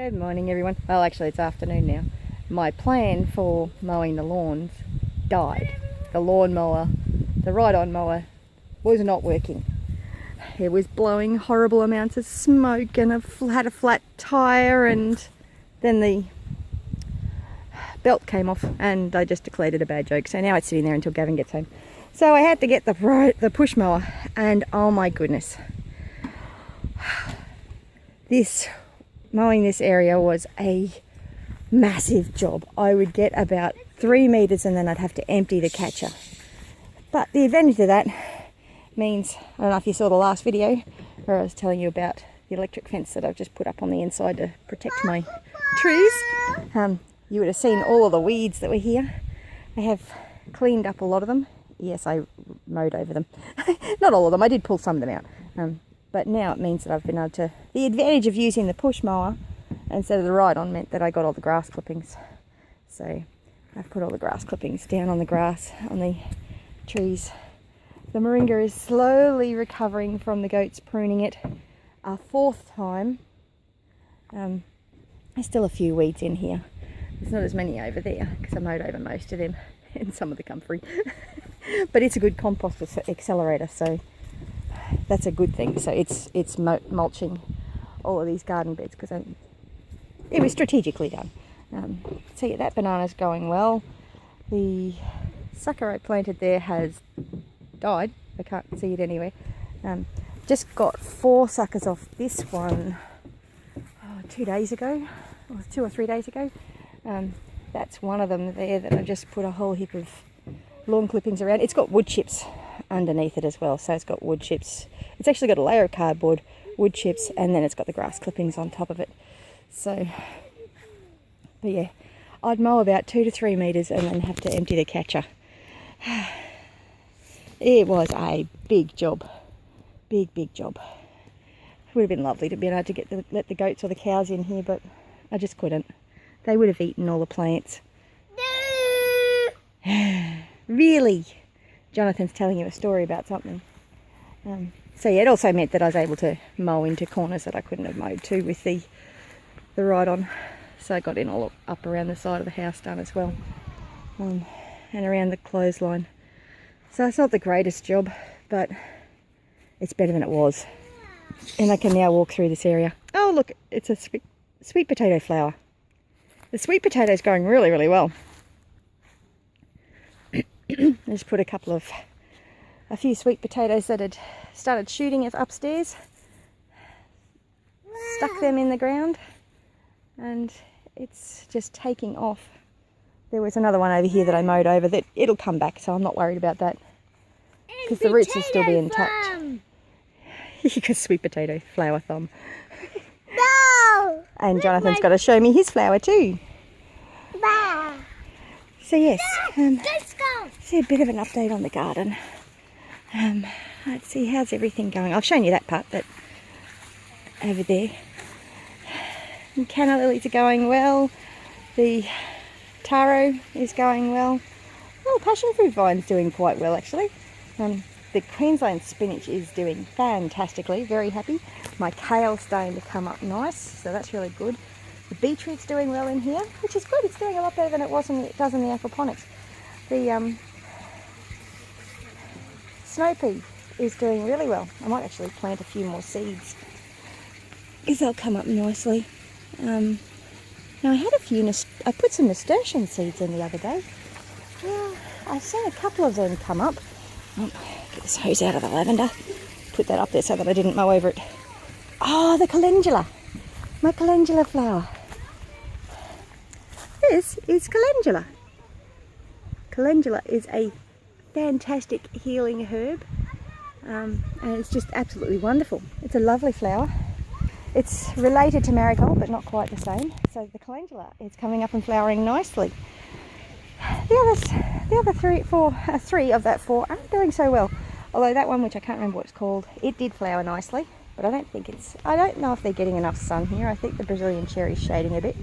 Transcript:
Good morning everyone. Well, actually it's afternoon now. My plan for mowing the lawns died. The lawnmower, the ride-on mower, was not working. It was blowing horrible amounts of smoke and had a flat tyre, and then the belt came off and I just declared it a bad joke. So now it's sitting there until Gavin gets home. So I had to get the push mower, and oh my goodness. Mowing this area was a massive job. I would get about 3 meters and then I'd have to empty the catcher. But the advantage of that means, I don't know if you saw the last video where I was telling you about the electric fence that I've just put up on the inside to protect my trees. You would have seen all of the weeds that were here. I have cleaned up a lot of them. Yes, I mowed over them. Not all of them, I did pull some of them out. But now it means that I've been able to... The advantage of using the push mower instead of the ride-on meant that I got all the grass clippings. So I've put all the grass clippings down on the grass, on the trees. The moringa is slowly recovering from the goats pruning it a fourth time. There's still a few weeds in here. There's not as many over there because I mowed over most of them and some of the comfrey. But it's a good compost accelerator, so that's a good thing. So it's mulching all of these garden beds because it was strategically done. So yeah, that banana's going well. The sucker I planted there has died. I can't see it anywhere. Just got 4 suckers off this one 2 days ago, or 2 or 3 days ago. That's one of them there that I just put a whole heap of lawn clippings around. It's got wood chips underneath it as well, so it's got wood chips. It's actually got a layer of cardboard, wood chips, and then it's got the grass clippings on top of it. So, but yeah, I'd mow about 2 to 3 meters and then have to empty the catcher. It was a big job, big job. It would have been lovely to be able to let the goats or the cows in here, but I just couldn't. They would have eaten all the plants. Really? Jonathan's telling you a story about something. So yeah, it also meant that I was able to mow into corners that I couldn't have mowed to with the ride-on. So I got in all up around the side of the house done as well, and around the clothesline. So it's not the greatest job, but it's better than it was. And I can now walk through this area. Oh look, it's a sweet potato flower. The sweet potato is going really, really well. I just put a few sweet potatoes that had started shooting upstairs, stuck them in the ground, and it's just taking off. There was another one over here that I mowed over that it'll come back, so I'm not worried about that because the roots will still be intact. Because sweet potato flower thumb. No! And Jonathan's got to show me his flower too. No. So yes, let's go. See a bit of an update on the garden. Let's see, how's everything going? I've shown you that part, but over there. And canna lilies are going well. The taro is going well. Oh, passion fruit vine's doing quite well actually. The Queensland spinach is doing fantastically, very happy. My kale's starting to come up nice, so that's really good. The beetroot's doing well in here, which is good. It's doing a lot better than it does in the aquaponics. The snow pea is doing really well. I might actually plant a few more seeds because they'll come up nicely. Now I had I put some nasturtium seeds in the other day. Yeah, I've seen a couple of them come up. Oh, get this hose out of the lavender. Put that up there so that I didn't mow over it. Oh, the calendula. My calendula flower. This is calendula. Calendula is a fantastic healing herb, and it's just absolutely wonderful. It's a lovely flower. It's related to marigold, but not quite the same. So the calendula is coming up and flowering nicely. The other three of that 4 aren't doing so well. Although that one, which I can't remember what it's called, it did flower nicely. But I don't know if they're getting enough sun here. I think the Brazilian cherry's shading a bit.